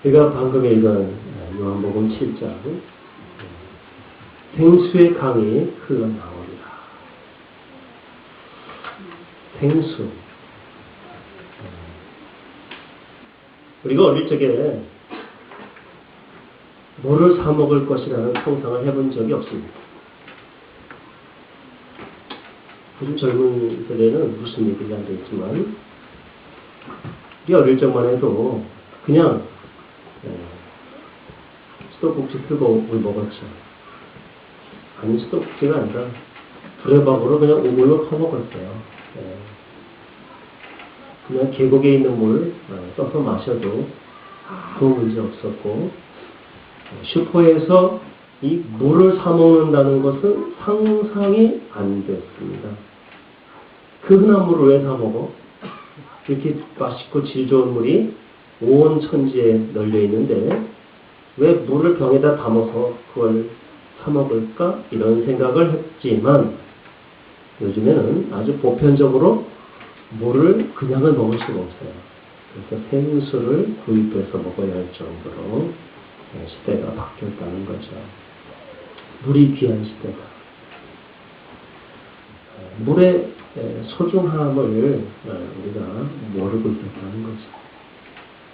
우리가 방금 읽은 요한복음 7장 생수의 강이 흘러나오리라. 생수. 우리가 어릴 적에 뭐를 사 먹을 것이라는 상상을 해본 적이 없습니다. 요즘 젊은 세대는 무슨 얘기를 안 되겠지만 우리 어릴 적만 해도 그냥 수도꼭지 뜨거움을 먹었죠. 아니, 수도꼭지가 아니라 두레박으로 그냥 우물로 퍼먹었어요. 그냥 계곡에 있는 물 떠서 마셔도 아무 문제 없었고, 슈퍼에서 이 물을 사 먹는다는 것은 상상이 안 됐습니다. 그 흔한 물을 왜 사 먹어? 이렇게 맛있고 질 좋은 물이 온 천지에 널려 있는데 왜 물을 병에다 담아서 그걸 사 먹을까? 이런 생각을 했지만 요즘에는 아주 보편적으로 물을 그냥은 먹을 수가 없어요. 그래서 생수를 구입해서 먹어야 할 정도로 시대가 바뀌었다는 거죠. 물이 귀한 시대다. 물의 소중함을 우리가 모르고 있었다는 거죠.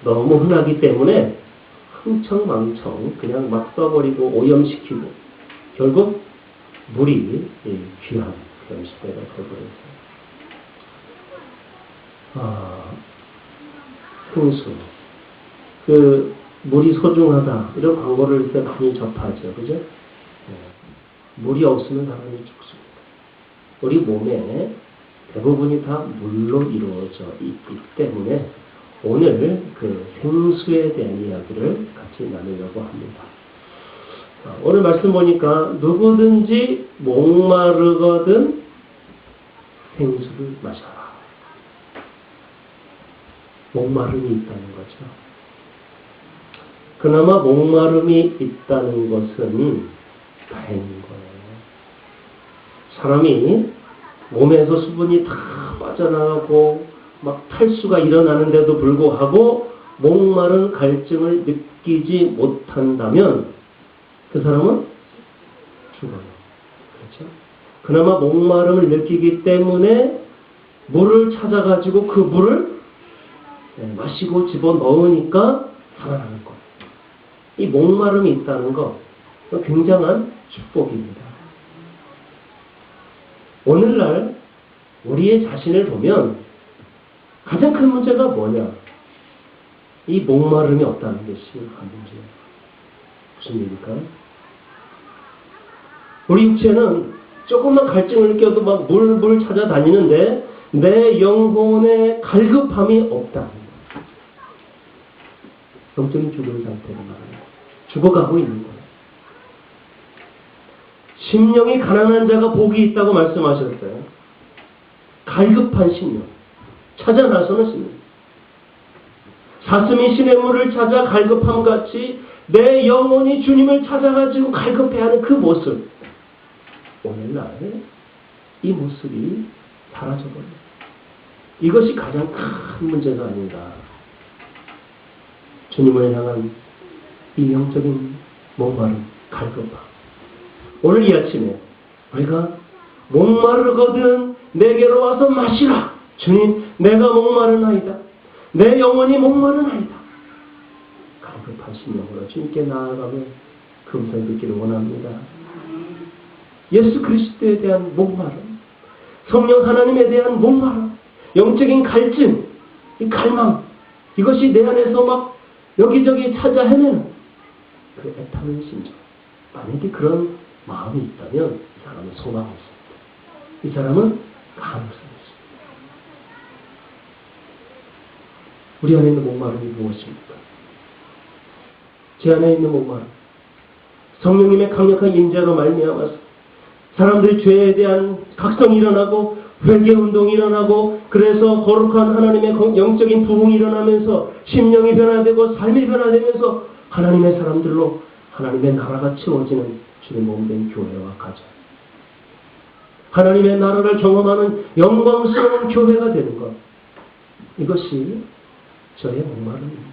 너무 흔하기 때문에 흥청망청 그냥 막 써버리고 오염시키고 결국 물이 귀한 그런 시대가 되어버렸어요. 생수. 물이 소중하다. 이런 광고를 이렇게 많이 접하죠. 그죠? 물이 없으면 사람이 죽습니다. 우리 몸에 대부분이 다 물로 이루어져 있기 때문에 오늘 그 생수에 대한 이야기를 같이 나누려고 합니다. 오늘 말씀 보니까 누구든지 목마르거든 생수를 마셔라. 목마름이 있다는 거죠. 그나마 목마름이 있다는 것은 다행인 거예요. 사람이 몸에서 수분이 다 빠져나가고 막 탈수가 일어나는데도 불구하고 목마른 갈증을 느끼지 못한다면 그 사람은 죽어요. 그렇죠? 그나마 목마름을 느끼기 때문에 물을 찾아가지고 그 물을 마시고 집어넣으니까 살아나는 거예요. 이 목마름이 있다는 거 굉장한 축복입니다. 오늘날 우리의 자신을 보면 가장 큰 문제가 뭐냐? 이 목마름이 없다는 게 심각한 문제예요. 무슨 일일까? 우리 육체는 조금만 갈증을 느껴도 막 물을 찾아다니는데 내 영혼의 갈급함이 없다. 영적인 죽은 상태를 말합니다. 죽어가고 있는 거예요. 심령이 가난한 자가 복이 있다고 말씀하셨어요. 갈급한 심령. 찾아 나서는 심령. 사슴이 시냇물을 찾아 갈급함같이 내 영혼이 주님을 찾아가지고 갈급해하는 그 모습. 오늘날 이 모습이 사라져버려요. 이것이 가장 큰 문제가 아닌가. 주님을 향한 이 영적인 목마름, 갈급함. 오늘 이 아침에 우리가 목마르거든 내게로 와서 마시라. 주님, 내가 목마르나이다. 내 영혼이 목마르나이다. 갈급한 심령으로 주님께 나아가며 그 음성 듣기를 원합니다. 예수 그리스도에 대한 목마름, 성령 하나님에 대한 목마름, 영적인 갈증, 이 갈망, 이것이 내 안에서 막 여기저기 찾아 헤매는 그 애타는 심정. 만약에 그런 마음이 있다면 이 사람은 소망이 있습니다. 이 사람은 가능성이 있습니다. 우리 안에 있는 목마름이 무엇입니까? 제 안에 있는 목마름. 성령님의 강력한 임재로 말미암아서 사람들이 죄에 대한 각성이 일어나고 회개운동이 일어나고 그래서 거룩한 하나님의 영적인 부흥이 일어나면서 심령이 변화되고 삶이 변화되면서 하나님의 사람들로 하나님의 나라가 채워지는 주님 몸된 교회와 가정. 하나님의 나라를 경험하는 영광스러운 교회가 되는 것. 이것이 저의 목마름입니다.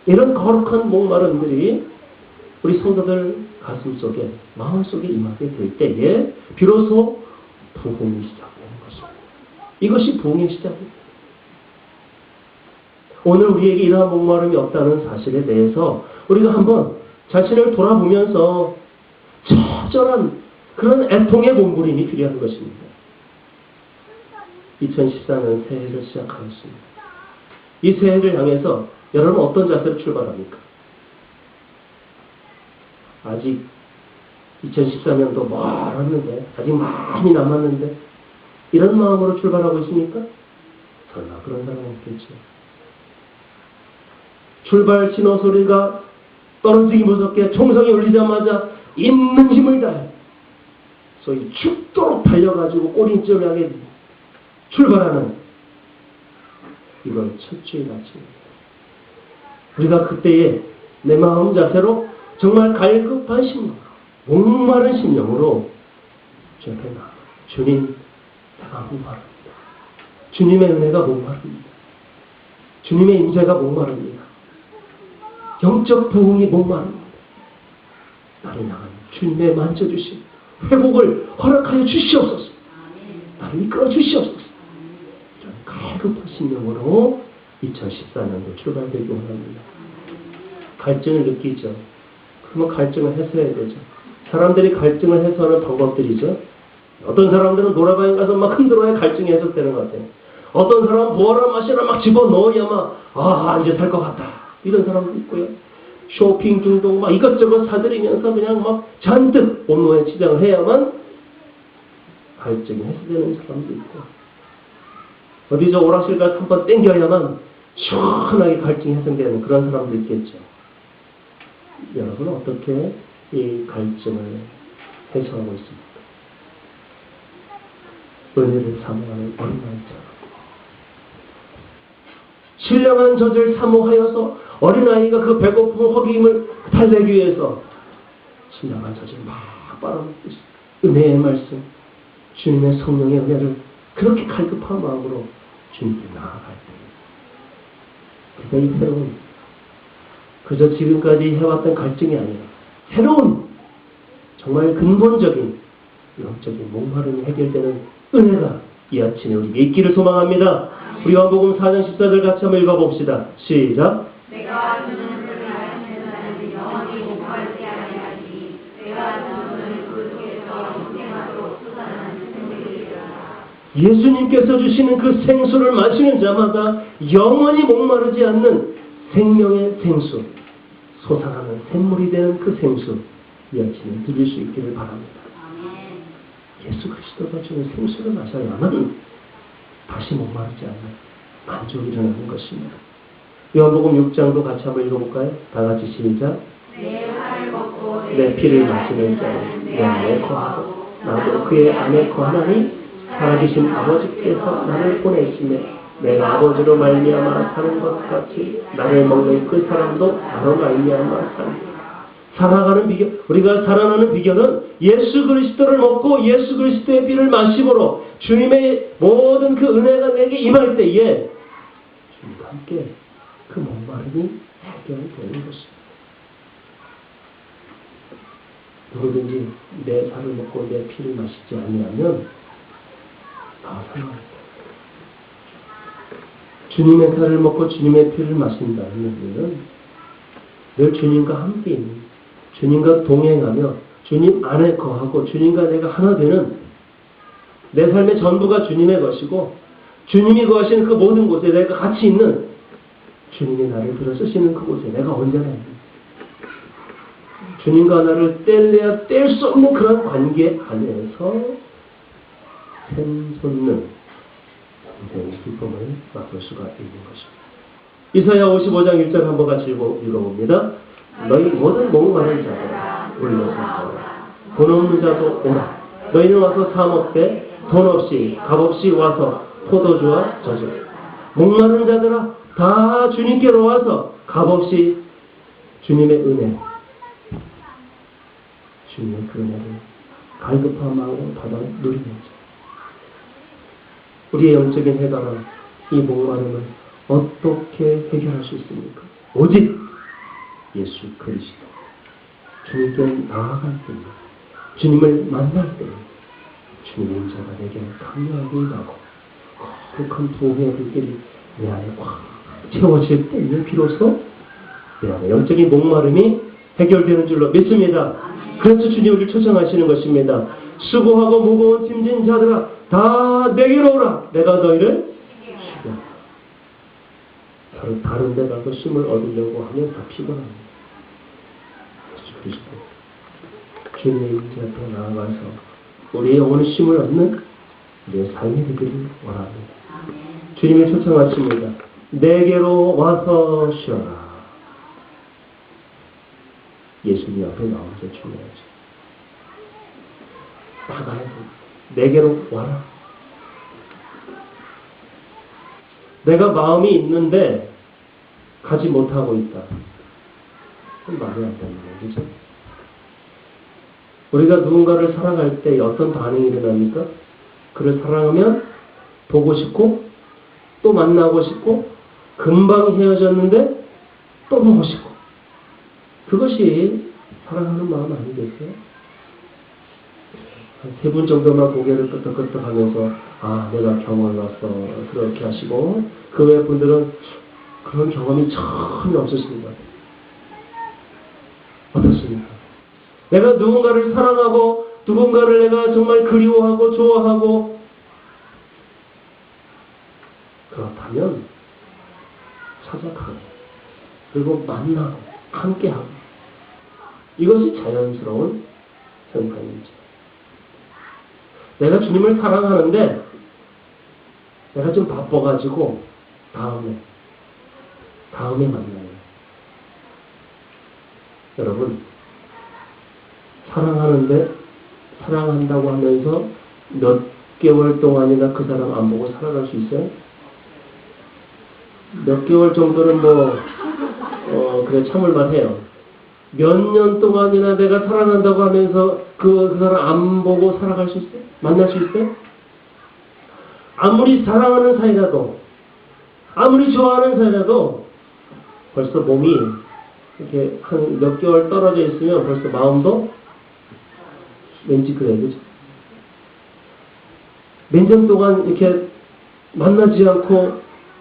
이런 거룩한 목마름들이 우리 성도들 가슴 속에, 마음 속에 임하게 될 때에 비로소 부흥이 시작되는 것입니다. 이것이 부흥의 시작입니다. 오늘 우리에게 이러한 목마름이 없다는 사실에 대해서 우리가 한번 자신을 돌아보면서 처절한 그런 애통의 몸부림이 필요한 것입니다. 2014년 새해를 시작하였습니다. 이 새해를 향해서 여러분 어떤 자세로 출발합니까? 아직 2014년도 멀었는데, 아직 많이 남았는데 이런 마음으로 출발하고 있습니까? 설마 그런 사람은 없겠죠. 출발 신호 소리가 떨어지기 무섭게 총성이 울리자마자 있는 힘을 다해 소위 죽도록 달려가지고 꼬린줄을 하게 출발하는, 이걸 첫주의 가치입니다. 우리가 그때에 내 마음 자세로 정말 갈급한 심령으로, 목마른 심령으로 주 앞에 나아가, 주님, 내가 목마릅니다. 주님의 은혜가 목마릅니다. 주님의 임재가 목마릅니다. 영적 부흥이 목마릅니다. 나를 향한 주님의 만져주심, 회복을 허락하여 주시옵소서. 나를 이끌어 주시옵소서. 이런 갈급한 심령으로 2014년도 출발되기 원합니다. 갈증을 느끼죠. 그러면 갈증을 해소해야 되죠. 사람들이 갈증을 해소하는 방법들이죠. 어떤 사람들은 노래방에 가서 막 흔들어야 갈증이 해소되는 것 같아요. 어떤 사람은 보아라 마시라 막 집어넣어야만 이제 살 것 같다, 이런 사람도 있고요. 쇼핑 중독 막 이것저것 사들이면서 그냥 막 잔뜩 온몸에 치장을 해야만 갈증이 해소되는 사람도 있고, 어디 저 오락실 가서 한번 땡겨야만 시원하게 갈증이 해소되는 그런 사람도 있겠죠. 여러분은 어떻게 이 갈증을 해소하고 있습니까? 은혜를 사모하는 어린아이처럼 신령한 젖을 사모하여서 어린아이가 그 배고픔 허기임을 달래기 위해서 신령한 젖을 막 빨아먹듯이 은혜의 말씀, 주님의 성령의 은혜를 그렇게 갈급한 마음으로 주님께 나아갈 때, 그러니까 이 새로운, 그저 지금까지 해왔던 갈증이 아니라 새로운 정말 근본적인 영적인 목마름이 해결되는 은혜가 이 아침에 우리에게 있기를 소망합니다. 우리 요한복음 4장 14절 같이 한번 읽어봅시다. 시작. 내가 주는 물을 마시는 자는 영원히 목마르지 아니하리니 내가 주는 물은 그 속에서 영생하도록 솟아나는 생수이리라. 예수님께서 주시는 그 생수를 마시는 자마다 영원히 목마르지 않는 생명의 생수, 솟아나는 샘물이 되는 그 생수, 이 아침에 드릴 수 있기를 바랍니다. 예수 그리스도가 주는 생수를 마셔야만 다시 목마르지 않는 만족이 일어나는 것입니다. 요한복음 6장도 같이 한번 읽어볼까요? 다 같이 시작. 내 살을 먹고 내 피를 마시는 자는 내 안에 거하고 나도 그의 안에 거하나니 살아계신 아버지께서 나를 보내시매 내가 아버지로 말미암아 사는 것 같이 나를 먹는 그 사람도 나로 말미암아 사는. 살아가는 비결, 우리가 살아나는 비결은 예수 그리스도를 먹고 예수 그리스도의 피를 마심으로 주님의 모든 그 은혜가 내게 임할 때에 주님과 함께 그 목마름이 해결되는 것입니다. 누구든지 내 살을 먹고 내 피를 마시지 아니하면 다 살아납니다. 주님의 살을 먹고 주님의 피를 마신다는 의미는 늘 주님과 함께 있는, 주님과 동행하며 주님 안에 거하고 주님과 내가 하나 되는, 내 삶의 전부가 주님의 것이고 주님이 거하시는 그 모든 곳에 내가 같이 있는, 주님이 나를 들어쓰시는 그곳에 내가 언제나 있는, 주님과 나를 뗄래야 뗄 수 없는 그런 관계 안에서 샘솟는 인생의 기쁨을 맛볼 수가 있는 것입니다. 이사야 55장 1절 한번 같이 읽어봅니다. 너희 모든 목마른 자들아 물러서라. 돈 없는 자도 오라. 너희는 와서 사 먹되 돈 없이 값 없이 와서 포도주와 젖을. 목마른 자들아 다 주님께로 와서 값 없이 주님의 은혜, 주님의 그 은혜를 갈급한 마음으로 받아 누리면서 우리의 영적인 해결은 이 목마름을 어떻게 해결할 수 있습니까? 오직 예수 그리스도. 주님께 나아갈 때, 주님을 만날 때, 주님의 인자가 내게 강력하게 임하고 거룩한 부흥의 불길이 내 안에 꽉 채워질 때에 비로소 내 안에 영적인 목마름이 해결되는 줄로 믿습니다. 그래서 주님 우리를 초청하시는 것입니다. 수고하고 무거운 짐진 자들아 다 내게로 오라. 내가 너희를 쉬게 하라. 다른 데 가서 쉼을 얻으려고 하면 다 피곤합니다. 예수 그리스도 주님의 인자 앞에 나아가서 우리의 영혼의 쉼을 얻는 우리의 삶이 되기를 원합니다. 주님이 초청하십니다. 내게로 와서 쉬어라. 예수님 앞에 나오는 게 중요하죠. 나가야 돼. 내게로 와라. 내가 마음이 있는데 가지 못하고 있다. 그건 말이 안 되는 거예요. 그죠? 우리가 누군가를 사랑할 때 어떤 반응이 일어납니까? 그를 사랑하면 보고 싶고 또 만나고 싶고 금방 헤어졌는데 또 보고 싶고 그것이 사랑하는 마음 아니겠어요? 한 3분 정도만 고개를 끄덕끄덕 하면서 아 내가 경험을 왔어 그렇게 하시고 그 외 분들은 그런 경험이 전혀 없으신 것 같아요. 어떻습니까? 내가 누군가를 사랑하고 누군가를 내가 정말 그리워하고 좋아하고 그렇다면 찾아가고 그리고 만나고 함께하고 이것이 자연스러운 현상이죠. 내가 주님을 사랑하는데 내가 좀 바빠가지고 다음에 만나요. 여러분 사랑하는데 사랑한다고 하면서 몇 개월 동안이나 그 사람 안 보고 살아갈 수 있어요? 몇 개월 정도는 그래 참을만 해요. 몇 년 동안이나 내가 사랑한다고 하면서 그 사람 안 보고 살아갈 수 있어요? 만날 수 있어요? 아무리 사랑하는 사이라도 아무리 좋아하는 사이라도 벌써 몸이 이렇게 한 몇 개월 떨어져 있으면 벌써 마음도 왠지 그래, 그죠? 몇 년 동안 이렇게 만나지 않고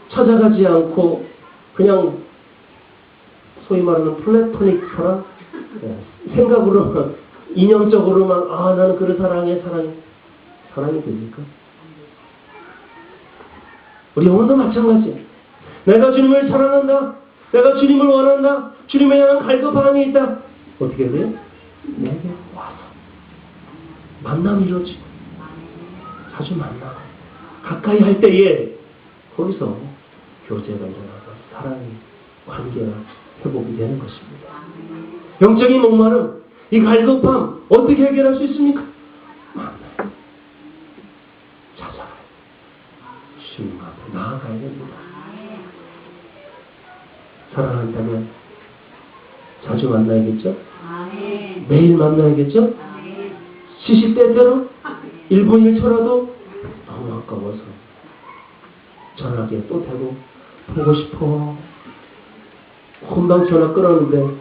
찾아가지 않고 그냥 소위 말하는 플래토닉 사랑? 생각으로 이념적으로만 나는 그를 사랑해 사랑이 됩니까? 우리 영혼도 마찬가지. 내가 주님을 사랑한다. 내가 주님을 원한다. 주님에 향한 갈급함이 있다. 어떻게 돼요? 내게 와서 만남이 이루어지고 자주 만나고 가까이 할 때에 거기서 교제가 일어나고 사랑이 관계가 회복이 되는 것입니다. 영적인 목마름, 이 갈급함 어떻게 해결할 수 있습니까? 만나요. 찾아가요. 주님 앞에 나아가야 됩니다. 사랑한다면 자주 만나야겠죠? 매일 만나야겠죠? 시시때때로 1분 1초라도 너무 아까워서 전화기에 또 대고 보고 싶어. 금방 전화 끊었는데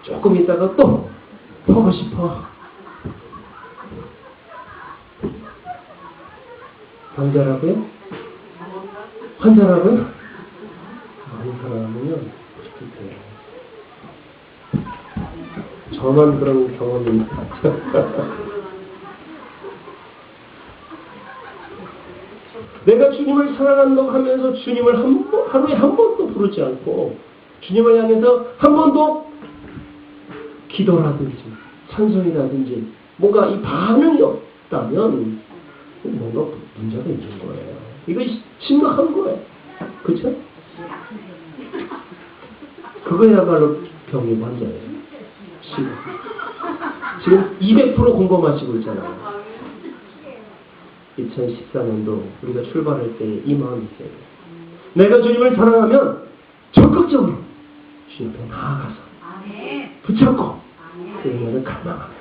조금 있다가 또 보고 싶어. 병자라고요? 환자라고요? 많이 사랑하면요 그렇게 저만 그런 경험이 내가 주님을 사랑한다고 하면서 주님을 하루에 한 번도 부르지 않고 주님을 향해서 한 번도 기도라든지 찬송이라든지 뭔가 이 반응이 없다면 뭔가 문제가 있는 거예요. 이거 심각한 거예요. 그렇죠? 그거야말로 병이 환자예요. 지금 200% 공감하시고 있잖아요. 2014년도 우리가 출발할 때 이 마음이 있어요. 내가 주님을 사랑하면 적극적으로 주님 앞에 나아가서 붙잡고 그 응원을 갈망하면서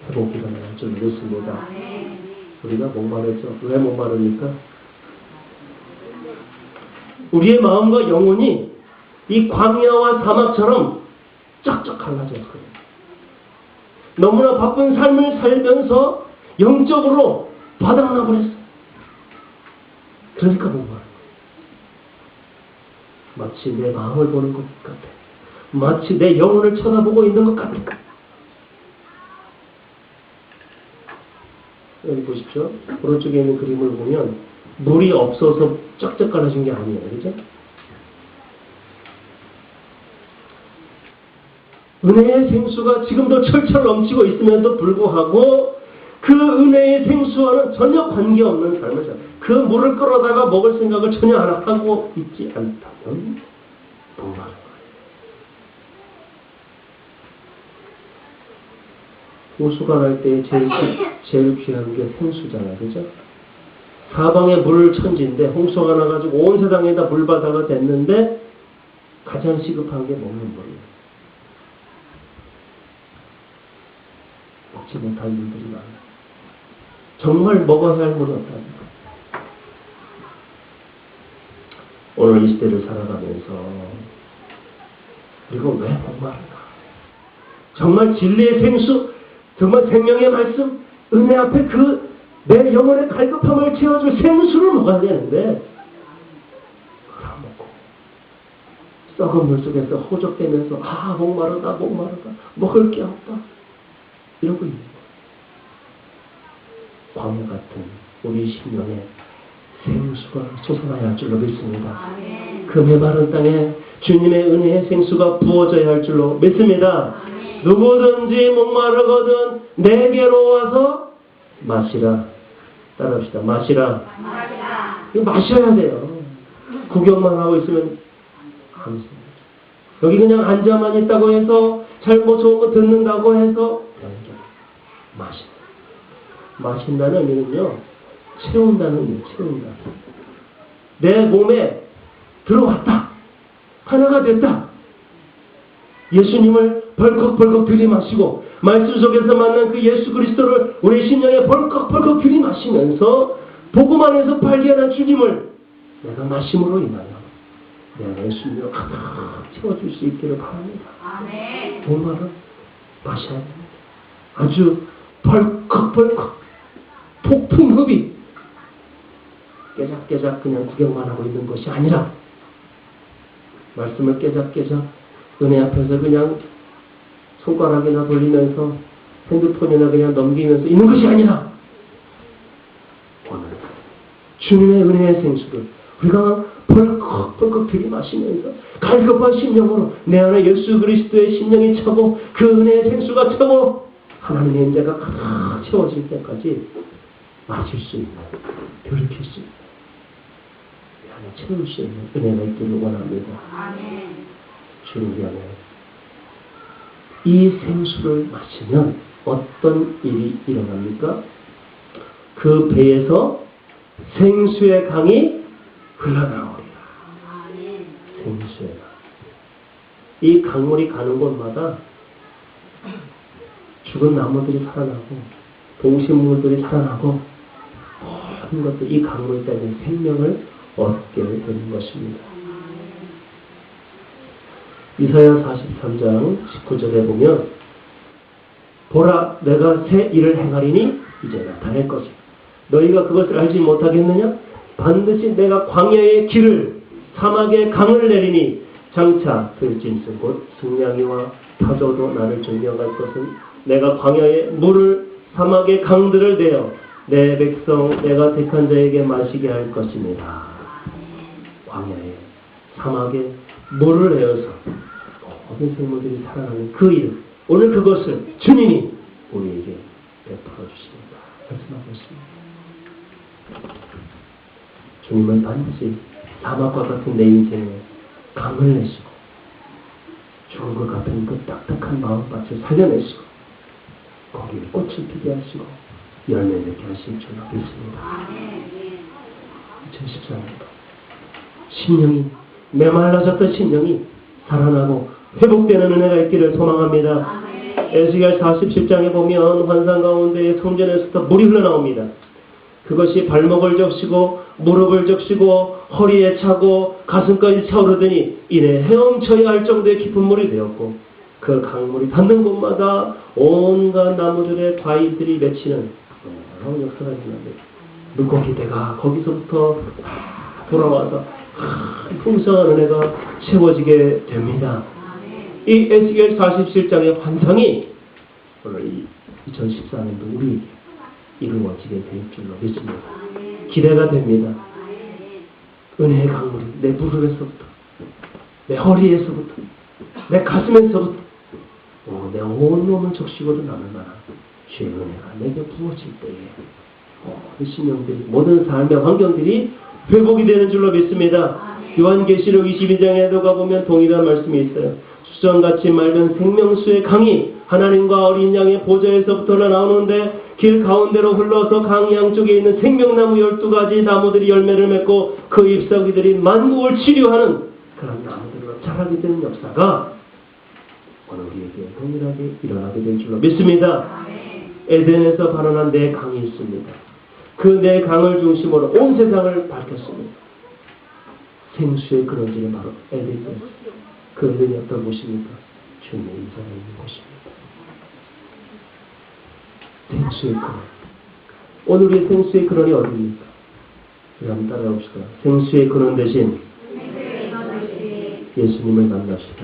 회복기가 나갈 줄 믿습니다. 우리가 목마르죠. 왜 목마르니까? 우리의 마음과 영혼이 이 광야와 사막처럼 쫙쫙 갈라졌어요. 너무나 바쁜 삶을 살면서 영적으로 바닥나 버렸어요. 그러니까 목마른 거예요. 마치 내 마음을 보는 것 같아. 마치 내 영혼을 쳐다보고 있는 것 같아. 여기 보십시오. 오른쪽에 있는 그림을 보면 물이 없어서 쫙쫙 갈라진 게 아니에요. 그죠? 은혜의 생수가 지금도 철철 넘치고 있음에도 불구하고 그 은혜의 생수와는 전혀 관계없는 삶을 살아요. 그 물을 끌어다가 먹을 생각을 전혀 안 하고 있지 않다면 목마른 거예요. 호수가 날 때 제일 귀한 게 생수잖아요. 그죠? 사방에 물 천지인데 홍수가 나가지고 온 세상에다 물바다가 됐는데 가장 시급한 게 먹는 물이에요. 먹지 못할 물들이 많아요. 정말 먹어야 할 물이 없다니까. 오늘 이 시대를 살아가면서 우리가 왜 목마른가? 정말 진리의 생수, 정말 생명의 말씀, 은혜 앞에 그 내 영혼의 갈급함을 채워줄 생수를 먹어야 되는데 그걸 안 먹고 썩은 물 속에서 호적대면서 목마르다 먹을 게 없다 이러고 있는 거예요. 광야 같은 우리 심령에 생수가 솟아나야 할 줄로 믿습니다. 그 메마른 땅에 주님의 은혜의 생수가 부어져야 할 줄로 믿습니다. 누구든지 목마르거든 내게로 와서 마시라. 따라합시다. 마시라. 이거 마셔야 돼요. 구경만 하고 있으면 안 됩니다. 여기 그냥 앉아만 있다고 해서 잘못 좋은 거 듣는다고 해서 마신다. 마신다는 의미는요, 채운다는 의미예요. 채운다. 내 몸에 들어왔다. 하나가 됐다. 예수님을 벌컥벌컥 들이마시고 말씀 속에서 만난 그 예수 그리스도를 우리 심령에 벌컥벌컥 들이마시면서 복음 안에서 발견한 주님을 내가 마심으로 인하여 내 예수님으로 가득 채워줄 수 있기를 바랍니다. 정말은 마셔야 됩니다. 아주 벌컥벌컥 폭풍흡이 깨작깨작 그냥 구경만 하고 있는 것이 아니라 말씀을 깨작깨작 은혜 앞에서 그냥 손가락이나 돌리면서 핸드폰이나 그냥 넘기면서 있는 것이 아니라 오늘 주님의 은혜의 생수를 우리가 벌컥벌컥 들이마시면서 갈급한 심령으로 내 안에 예수 그리스도의 심령이 차고 그 은혜의 생수가 차고 하나님의 임재가 가득 채워질 때까지 마실 수 있는, 돌이킬 수 있는, 내 안에 채울 수 있는 은혜가 있기를 원합니다. 주님 안에 이 생수를 마시면 어떤 일이 일어납니까? 그 배에서 생수의 강이 흘러나오리라. 생수의 강. 이 강물이 가는 곳마다 죽은 나무들이 살아나고 동식물들이 살아나고 모든 것들 이 강물 때문에 생명을 얻게 되는 것입니다. 이사야 43장 19절에 보면 보라 내가 새 일을 행하리니 이제 나타낼 것이다. 너희가 그것을 알지 못하겠느냐? 반드시 내가 광야의 길을 사막의 강을 내리니 장차 들짐승 곧 승냥이와 타조도 나를 존경할 것은 내가 광야의 물을 사막의 강들을 내어 내 백성 내가 택한 자에게 마시게 할 것입니다. 광야에 사막에 물을 내어서 모든 생물들이 살아나는 그 일, 오늘 그것을 주님이 우리에게 베풀어 주십니다. 말씀하고 있습니다. 주님은 반드시 사막과 같은 내 인생에 강을 내시고 죽은 것 같은 그 딱딱한 마음밭을 살려내시고 거기에 꽃을 피게 하시고 열매 맺게 하실 줄 믿습니다. 2014년도 심령이 메말라졌던 심령이 살아나고 회복되는 은혜가 있기를 소망합니다. 에스겔 47장에 보면 환상 가운데 성전에서부터 물이 흘러나옵니다. 그것이 발목을 적시고 무릎을 적시고 허리에 차고 가슴까지 차오르더니 이내 헤엄쳐야 할 정도의 깊은 물이 되었고 그 강물이 닿는 곳마다 온갖 나무들의 과일들이 맺히는 놀라운 역사가 일어납니다. 물고기대가 거기서부터 돌아와서 풍성한 은혜가 채워지게 됩니다. 이 에스겔 47장의 환상이 오늘 2014년도 우리에게 이루어지게 될 줄로 믿습니다. 기대가 됩니다. 은혜의 강물이 내 무릎에서부터 내 허리에서부터 내 가슴에서부터 내 온몸을 적시고도 남을 만한 주의 은혜가 내게 부어질 때에 이 신령들이 모든 삶의 환경들이 회복이 되는 줄로 믿습니다. 요한계시록 22장에도 가보면 동일한 말씀이 있어요. 수정같이 맑은 생명수의 강이 하나님과 어린 양의 보좌에서부터 나오는데 길 가운데로 흘러서 강 양쪽에 있는 생명나무 12가지 나무들이 열매를 맺고 그 잎사귀들이 만국을 치료하는 그런 나무들로 자라게 되는 역사가 오늘 우리에게 동일하게 일어나게 될 줄로 믿습니다. 에덴에서 발원한 내 강이 있습니다. 그 내 강을 중심으로 온 세상을 밝혔습니다. 생수의 근원지는 바로 에덴이었습니다. 그 에덴이 어떤 곳입니까? 주님의 인사가 있는 곳입니다. 생수의 근원. 오늘의 생수의 근원이 어디입니까? 우리 한번 따라해봅시다. 생수의 근원 대신 예수님을 만납시다.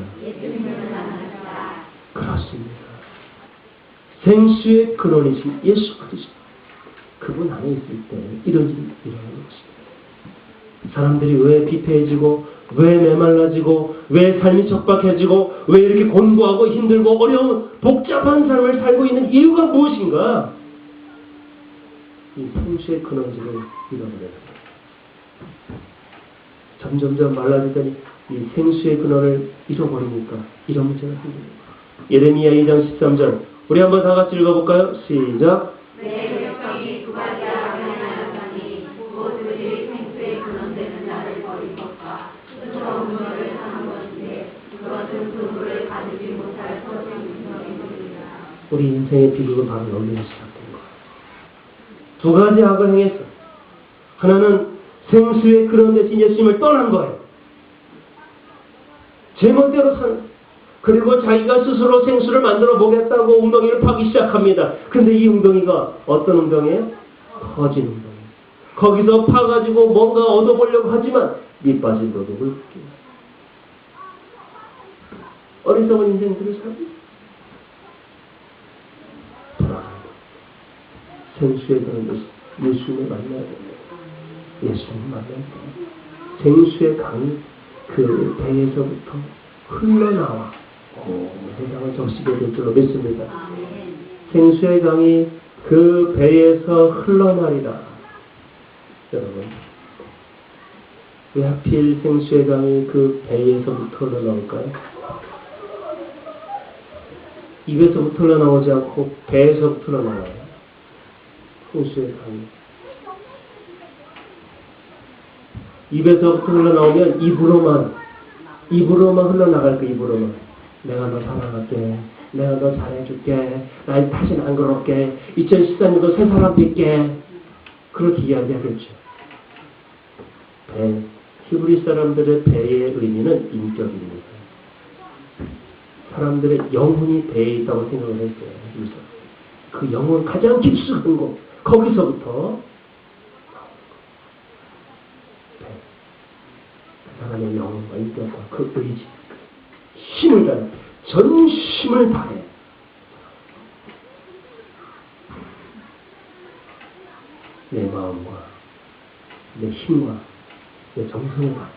그렇습니다. 생수의 근원이신 예수 그리스도 그분 안에 있을 때 이런 일이 일어나는 것입니다. 사람들이 왜 피폐해지고 왜 메말라지고 왜 삶이 척박해지고 왜 이렇게 곤고하고 힘들고 어려운 복잡한 삶을 살고 있는 이유가 무엇인가? 이 생수의 근원지를 잃어버렸습니다. 점점점 말라지더니 이 생수의 근원을 잃어버리니까 이런 문제가 생깁니다. 예레미야 2장 13절 우리 한번 다 같이 읽어볼까요? 시작. 내 백성이 두 가지 하나니 무엇들이 생수의 근원되는 나를 버리겠까 스스로 문어를 사는 것인데 그것은 그 물을 가지지 못할 터진 인생이니라. 우리 인생의 비극은 바로 여기서 시작된 거예요. 두 가지 악을 행했어. 하나는 생수의 근원 대신 예수님을 떠난 거예요. 제멋대로 사는. 그리고 자기가 스스로 생수를 만들어 보겠다고 웅덩이를 파기 시작합니다. 근데 이 웅덩이가 어떤 웅덩이에요? 터진 웅덩이. 거기서 파가지고 뭔가 얻어보려고 하지만 밑 빠진 도둑을 붙여요. 어리석은 인생들을 살고 돌아간다. 생수에 들어서 예수님을 만나야 됩니다. 예수님을 만나야 됩니다. 생수의 강이 그 배에서부터 흘러나와 세상을 적시게 될 줄로 믿습니다. 생수의 강이 그 배에서 흘러나리라. 여러분, 왜 하필 생수의 강이 그 배에서부터 흘러나올까요? 입에서부터 흘러나오지 않고 배에서부터 흘러나와요. 생수의 강이. 입에서부터 흘러나오면 입으로만 흘러나갈 거. 입으로만. 내가 너 사랑할게. 내가 너 잘해줄게. 나 다시는 안 그럴게. 2014년도 새 사람 될게. 그렇게 이야기하겠죠. 배. 히브리 사람들의 배의 의미는 인격입니다. 사람들의 영혼이 배에 있다고 생각을 했어요. 그래서 그 영혼 가장 깊숙한 곳. 거기서부터 배. 그 사람의 영혼과 인격과 그 의지. 힘을 다해. 전심을 다해. 내 마음과 내 힘과 내 정성을 다해.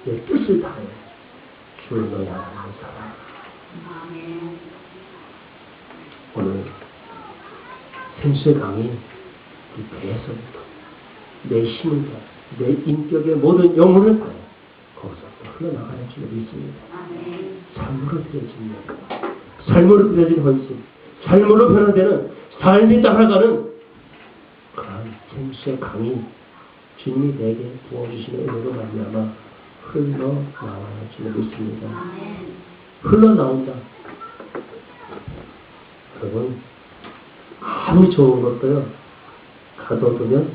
내 뜻을 다해. 주를 너희 하나님을 사랑하라. 오늘 생수의 강이 이 배에서부터 내 힘을 다해. 내 인격의 모든 영혼을 다해. 거기서 흘러나가는 줄로 믿습니다. 삶으로 드려진 것, 삶으로 드려진 헌신, 삶으로 변화되는 삶이 따라가는 그런 생수의 강이 주님이 내게 부어주시는 은혜로 말미암아 흘러나와야 줄로 믿습니다. 흘러나온다. 여러분, 아무리 좋은 것도요, 가둬두면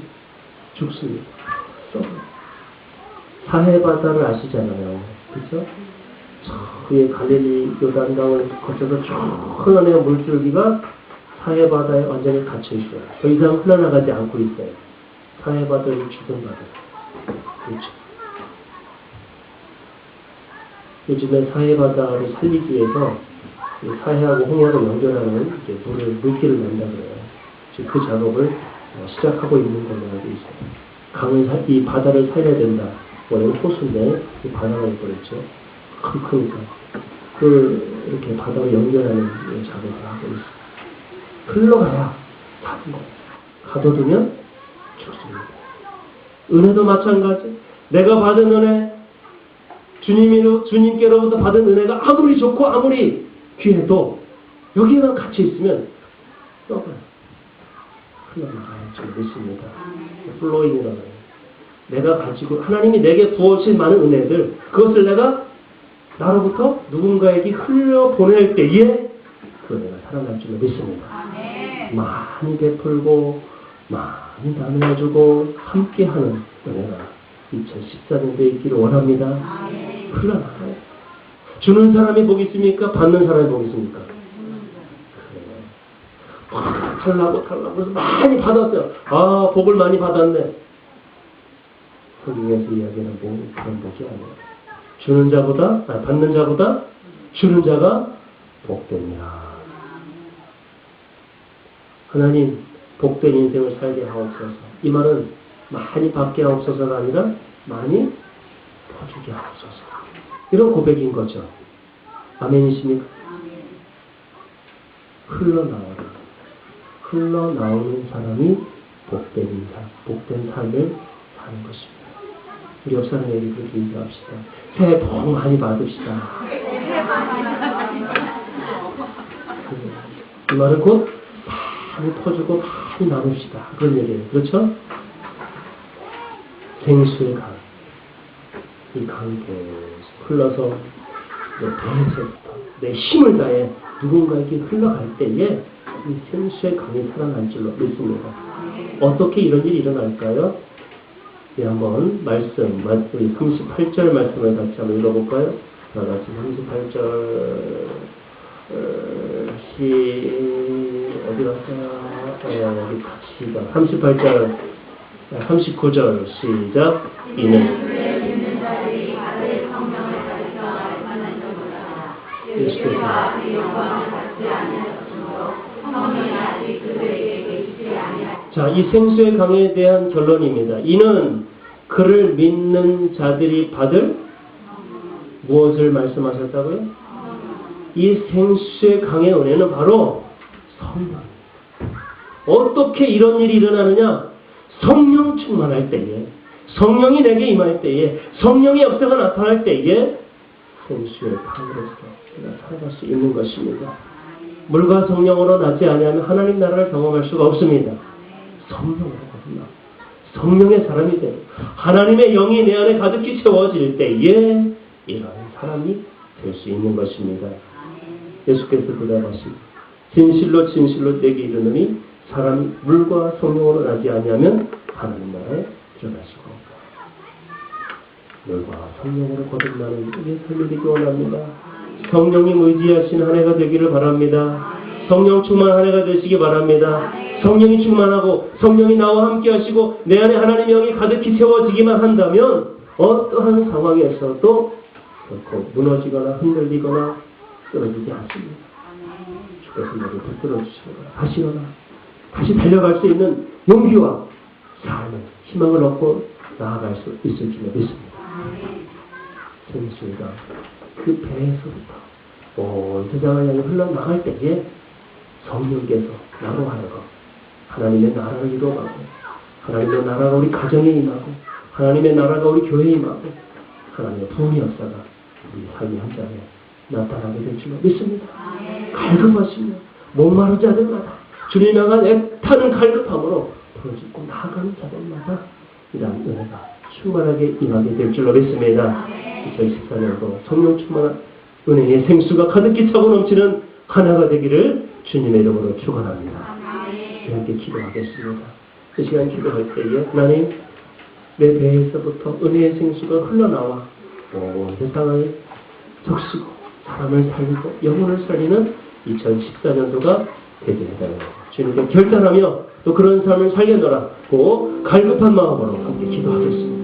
죽습니다. 사해바다를 아시잖아요. 그렇죠? 저 위에 갈릴리 요단강을 거쳐서 쭉 흘러내는 물줄기가 사해바다에 완전히 갇혀 있어요. 더 이상 흘러나가지 않고 있어요. 사해바다를 죽은 바다. 그렇죠. 요즘에 사해바다를 살리기 위해서 사해하고 홍해하고 연결하는 이제 물길을 낸다 그래요. 지금 그 작업을 시작하고 있는 걸로 알고 있어요. 이 바다를 살려야 된다. 원래는 호수인데 이 바다가 있거든요. 크니까 이렇게 바다로 연결하는 작업을 하고 있어요. 흘러가야 사는 거예요. 가둬두면 죽습니다. 은혜도 마찬가지. 내가 받은 은혜, 주님께로부터 받은 은혜가 아무리 좋고 아무리 귀해도 여기에만 갇혀 있으면 떠가요. 흘러나가야 줄 믿습니다. 플로잉이라고 해요. 내가 가지고 하나님이 내게 부어주신 많은 은혜들, 그것을 내가 나로부터 누군가에게 흘려보낼 때에 그 은혜가 살아날 줄 믿습니다. 많이 베풀고 많이 나누어주고 함께하는 은혜가 2014년도에 있기를 원합니다. 흘러나가요. 주는 사람이 복 있습니까? 받는 사람이 복 있습니까? 달라고 그래서 많이 받았어요. 아, 복을 많이 받았네. 거기에서 이야기는 그런 복이 아니에요. 받는 자보다 주는 자가 복됩니다. 하나님, 복된 인생을 살게 하옵소서. 이 말은 많이 받게 하옵소서가 아니라 많이 퍼주게 하옵소서. 이런 고백인 거죠. 아멘이십니까? 흘러나오는 사람이 복된 삶을 사는 것입니다. 우리 옆 사람에게 그렇게 인사합시다. 새해 복 많이 받읍시다. 이 말은 곧 많이 퍼주고 많이 나눕시다. 그런 얘기예요. 그렇죠? 생수의 강. 이 강이 계속 흘러서 내 배에서부터 내 힘을 다해 누군가에게 흘러갈 때에 이 생수의 강이 살아날 줄로 믿습니다. 어떻게 이런 일이 일어날까요? 네, 한번 우리 38절 말씀을 같이 한번 읽어볼까요? 다 같이 38절 어디 갔어요? 여기 같이 38절 39절 시작. 이는 예수께서 자, 이 생수의 강에 대한 결론입니다. 이는 그를 믿는 자들이 받을 무엇을 말씀하셨다고요? 이 생수의 강의 은혜는 바로 성령. 어떻게 이런 일이 일어나느냐? 성령 충만할 때에, 성령이 내게 임할 때에, 성령의 역사가 나타날 때에 생수의 강으로서 우리가 살아갈 수 있는 것입니다. 물과 성령으로 나지 아니하면 하나님 나라를 경험할 수가 없습니다. 성령으로 거듭나 성령의 사람이 되고 하나님의 영이 내 안에 가득히 채워질 때에 이런 사람이 될 수 있는 것입니다. 예수께서 대답하시고 진실로 진실로 내게 이르노니 사람이 물과 성령으로 나지 아니하면 하나님 나라에 들어갈 수가 없다. 물과 성령으로 거듭나는 우리의 삶이 되기 원합니다. 성령님 의지하신 한 해가 되기를 바랍니다. 성령 충만 한 해가 되시기 바랍니다. 성령이 충만하고 성령이 나와 함께 하시고 내 안에 하나님의 영이 가득히 채워지기만 한다면 어떠한 상황에서도 결코 무너지거나 흔들리거나 쓰러지지 않습니다. 주께서 너를 붙들어 주시거나 다시 다시 달려갈 수 있는 용기와 삶을 희망을 얻고 나아갈 수 있을 줄 믿습니다. 생수가 그 배에서부터 온 세상을 향해 흘러나갈 때에 성령께서 나로 하여금 하나님의 나라를 이루어가고 하나님의 나라가 우리 가정에 임하고 하나님의 나라가 우리 교회에 임하고 하나님의 부흥의 역사가 우리 삶의 현장에 나타나게 될 줄로 믿습니다. 갈급하시며 목마르지 않을 마다 주님 향한 애타는 갈급함으로 부르짖고 나아가는 자들마다 이러한 은혜가 충만하게 임하게 될 줄로 믿습니다. 2014년도 성령 충만한 은혜의 생수가 가득히 차고 넘치는 하나가 되기를 주님의 이름으로 축원합니다. 함께 기도하겠습니다. 이 시간 기도할 때에 하나님 내 배에서부터 은혜의 생수가 흘러나와 온 세상을 적시고 사람을 살리고 영혼을 살리는 2014년도가 되게 해달라고 주님께 결단하며 또 그런 삶을 살려노라고 갈급한 마음으로 함께 기도하겠습니다.